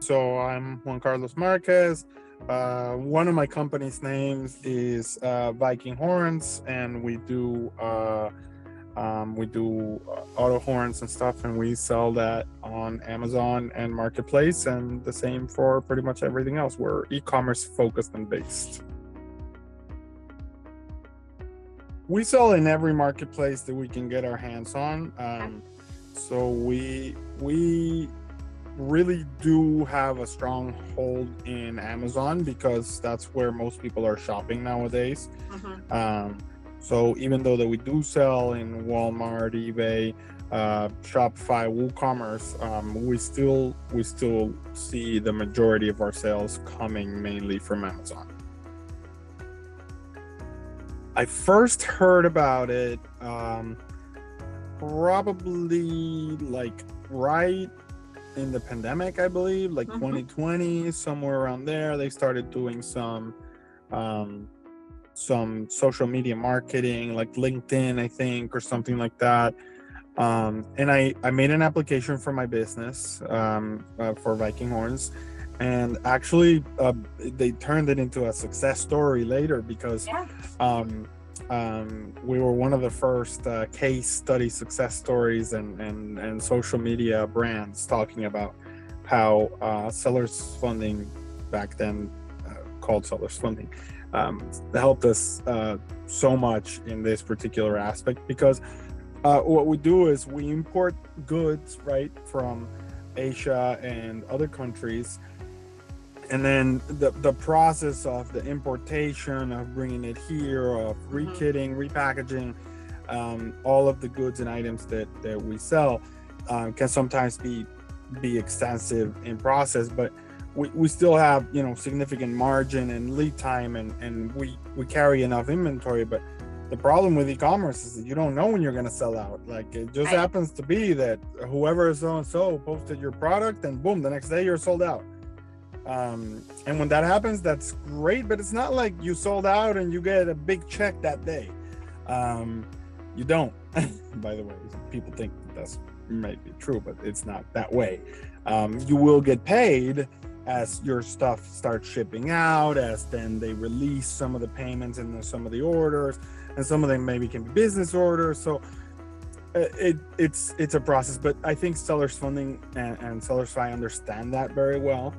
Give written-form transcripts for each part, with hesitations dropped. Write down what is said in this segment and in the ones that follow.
So I'm Juan Carlos Marquez. One of my company's names is Viking Horns, and we do auto horns and stuff, and we sell that on Amazon and Marketplace, and the same for pretty much everything else. We're e-commerce focused and based. We sell in every marketplace that we can get our hands on. So we really do have a strong hold in Amazon because that's where most people are shopping nowadays. So even though that we do sell in Walmart, eBay, Shopify, WooCommerce, we still see the majority of our sales coming mainly from Amazon. I first heard about it probably like right in the pandemic, I believe, like 2020, somewhere around there. They started doing some social media marketing, like LinkedIn, I think, or something like that. And I made an application for my business for Viking Horns, and actually they turned it into a success story later because we were one of the first case study success stories and social media brands talking about how Sellers Funding, back then called Sellers Funding, helped us so much in this particular aspect, because what we do is we import goods right from Asia and other countries, and then the process of the importation, of bringing it here, of rekitting, repackaging, all of the goods and items that we sell can sometimes be extensive in process, but we still have significant margin and lead time, and we carry enough inventory. But the problem with e-commerce is that you don't know when you're going to sell out. Like, it just happens to be that whoever is so-and-so posted your product, and boom, the next day you're sold out. And when that happens, that's great, but it's not like you sold out and you get a big check that day. You don't. By the way, people think that's might be true, but it's not that way. You will get paid as your stuff starts shipping out, as then they release some of the payments and some of the orders, and some of them maybe can be business orders. So it's a process, but I think Sellers Funding and Sellersify understand that very well.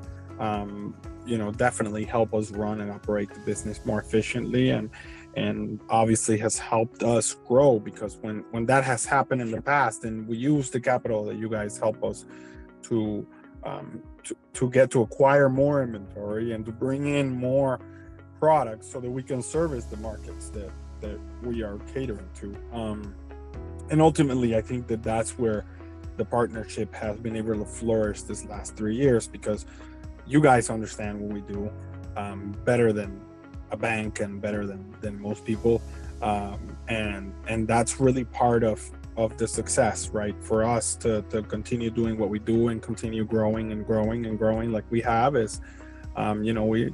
Definitely help us run and operate the business more efficiently, and obviously has helped us grow, because when that has happened in the past, and we use the capital that you guys help us to get to acquire more inventory and to bring in more products so that we can service the markets that we are catering to. And ultimately, I think that's where the partnership has been able to flourish this last 3 years, because you guys understand what we do better than a bank and better than most people. And that's really part of the success, right? For us to continue doing what we do and continue growing and growing and growing like we have is, we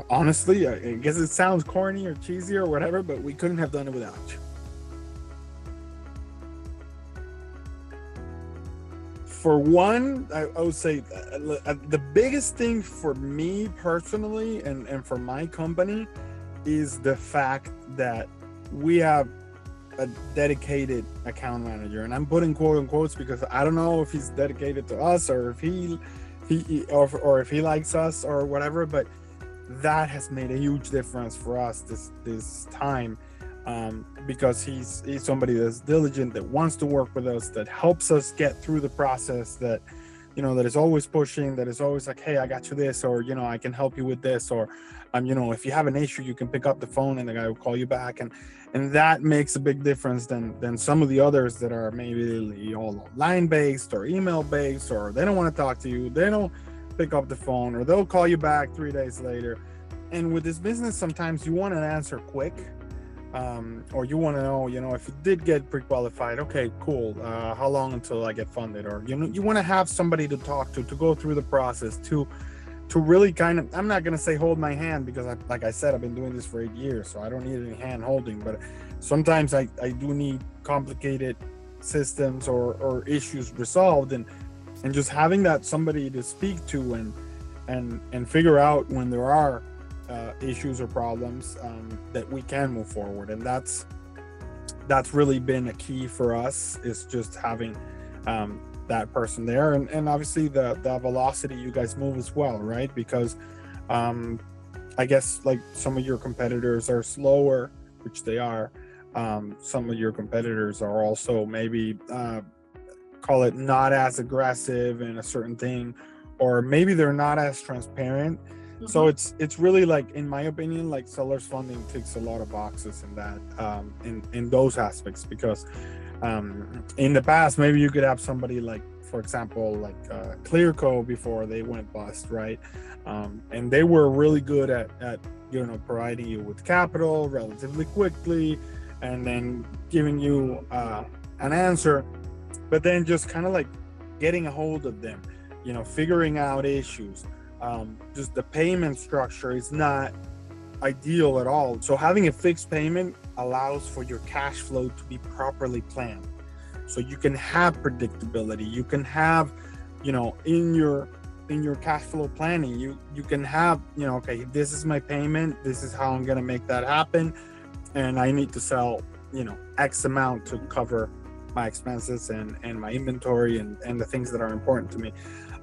honestly, I guess it sounds corny or cheesy or whatever, but we couldn't have done it without you. For one, I would say the biggest thing for me personally and for my company is the fact that we have a dedicated account manager, and I'm putting quote unquotes because I don't know if he's dedicated to us or if he if he likes us or whatever, but that has made a huge difference for us this time. Because he's somebody that's diligent, that wants to work with us, that helps us get through the process, that that is always pushing, that is always like, hey, I got you this, or I can help you with this, or if you have an issue, you can pick up the phone and the guy will call you back, and that makes a big difference than some of the others that are maybe all line based or email based, or they don't want to talk to you, they don't pick up the phone, or they'll call you back 3 days later. And with this business, sometimes you want an answer quick. Or you want to know, if you did get pre-qualified, okay, cool. How long until I get funded? Or, you want to have somebody to talk to go through the process, to really kind of, I'm not going to say hold my hand, because like I said, I've been doing this for 8 years, so I don't need any hand holding, but sometimes I do need complicated systems or issues resolved, and just having that somebody to speak to and figure out when there are issues or problems, that we can move forward. And that's really been a key for us, is just having that person there, and obviously the velocity you guys move as well, right? Because I guess like some of your competitors are slower, which they are. Some of your competitors are also maybe call it not as aggressive in a certain thing, or maybe they're not as transparent. So it's really, like, in my opinion, like, sellers funding ticks a lot of boxes in that, in those aspects, because in the past maybe you could have somebody like, for example, like Clearco before they went bust, right? And they were really good at providing you with capital relatively quickly, and then giving you an answer, but then just kind of like getting a hold of them, figuring out issues. Just the payment structure is not ideal at all. So having a fixed payment allows for your cash flow to be properly planned. So you can have predictability. You can have, in your cash flow planning, you can have, okay, this is my payment. This is how I'm going to make that happen. And I need to sell, X amount to cover my expenses and my inventory and the things that are important to me.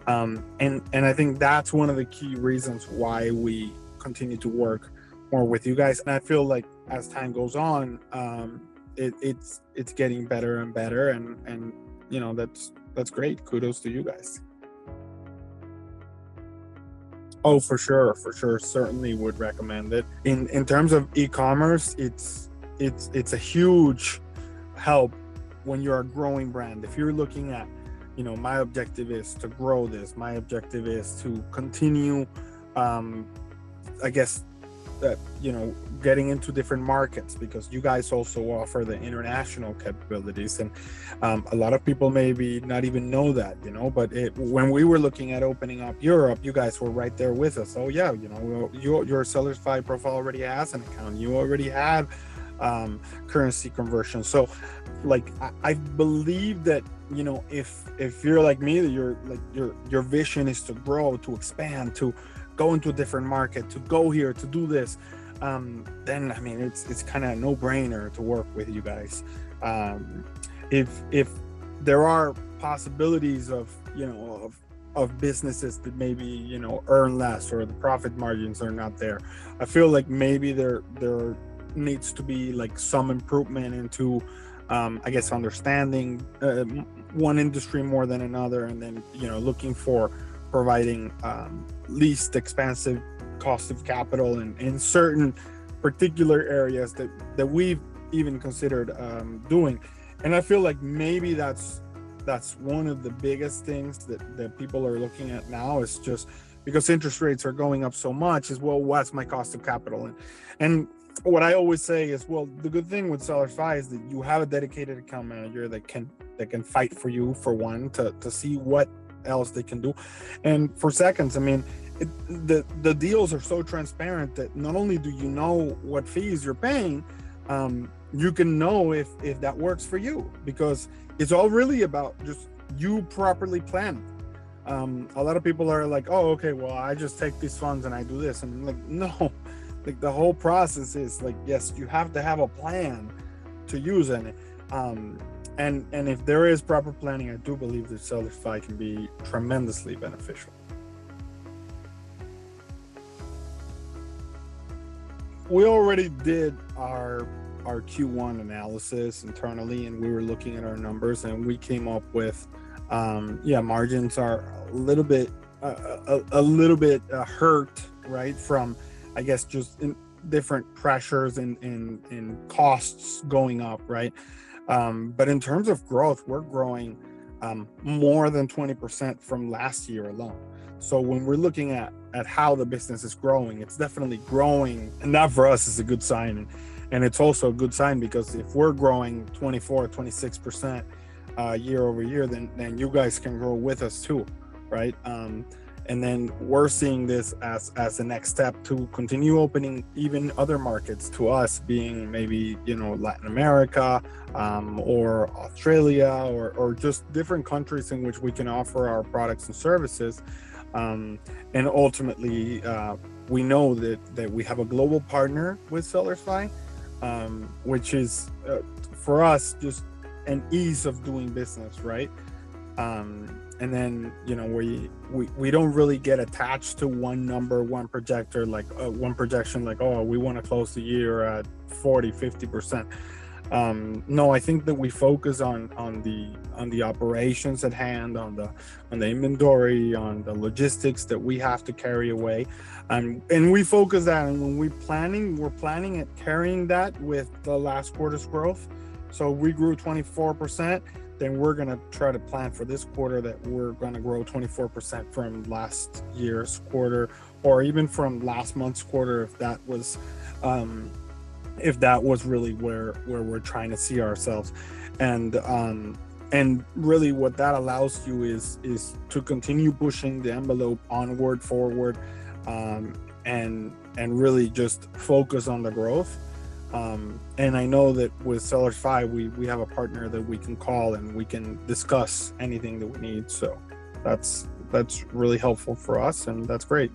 And I think that's one of the key reasons why we continue to work more with you guys. And I feel like as time goes on, it's getting better and better, and that's great. Kudos to you guys. Oh, for sure, certainly would recommend it. In terms of e-commerce, it's a huge help when you're a growing brand. If you're looking at, my objective is to grow this. My objective is to continue, I guess, getting into different markets, because you guys also offer the international capabilities. And a lot of people maybe not even know that, but when we were looking at opening up Europe, you guys were right there with us. Oh yeah, your Sellerify profile already has an account. You already have currency conversion. So like, I believe that, if you're like me, that your vision is to grow, to expand, to go into a different market, to go here, to do this, then I mean, it's kind of a no-brainer to work with you guys. If there are possibilities of businesses that maybe earn less, or the profit margins are not there, I feel like maybe there needs to be like some improvement into I guess understanding one industry more than another, and then looking for providing least expensive cost of capital in certain particular areas that we've even considered doing. And I feel like maybe that's one of the biggest things that people are looking at now, is just because interest rates are going up so much, is, well, what's my cost of capital? And what I always say is, well, the good thing with Sellerify is that you have a dedicated account manager that can fight for you, for one, to see what else they can do, and for seconds, I mean, the deals are so transparent that not only do you know what fees you're paying, you can know if that works for you, because it's all really about just you properly planning. A lot of people are like, oh, okay, well, I just take these funds and I do this, and I'm like, no. Like, the whole process is like, yes, you have to have a plan to use in it. And if there is proper planning, I do believe that Sellerify can be tremendously beneficial. We already did our Q1 analysis internally, and we were looking at our numbers, and we came up with, margins are a little bit hurt, right, from, I guess, just in different pressures in costs going up, right? But in terms of growth, we're growing more than 20% from last year alone. So when we're looking at how the business is growing, it's definitely growing, and that for us is a good sign. And it's also a good sign because if we're growing 26% year over year, then you guys can grow with us too, right? And then we're seeing this as the next step to continue opening even other markets to us, being maybe, Latin America, or Australia, or just different countries in which we can offer our products and services. And ultimately, we know that we have a global partner with SellersFi, which is, for us, just an ease of doing business, right? And then, we don't really get attached to one number, one projector, one projection, oh, we want to close the year at 40-50%. No, I think that we focus on the operations at hand, on the inventory, on the logistics that we have to carry away, and we focus that. And when we're planning at carrying that with the last quarter's growth. So we grew 24%. Then we're going to try to plan for this quarter that we're going to grow 24% from last year's quarter, or even from last month's quarter, if that was really where we're trying to see ourselves. And really what that allows you is to continue pushing the envelope onward, forward, and really just focus on the growth. And I know that with SellersFi, we have a partner that we can call and we can discuss anything that we need. So that's really helpful for us, and that's great.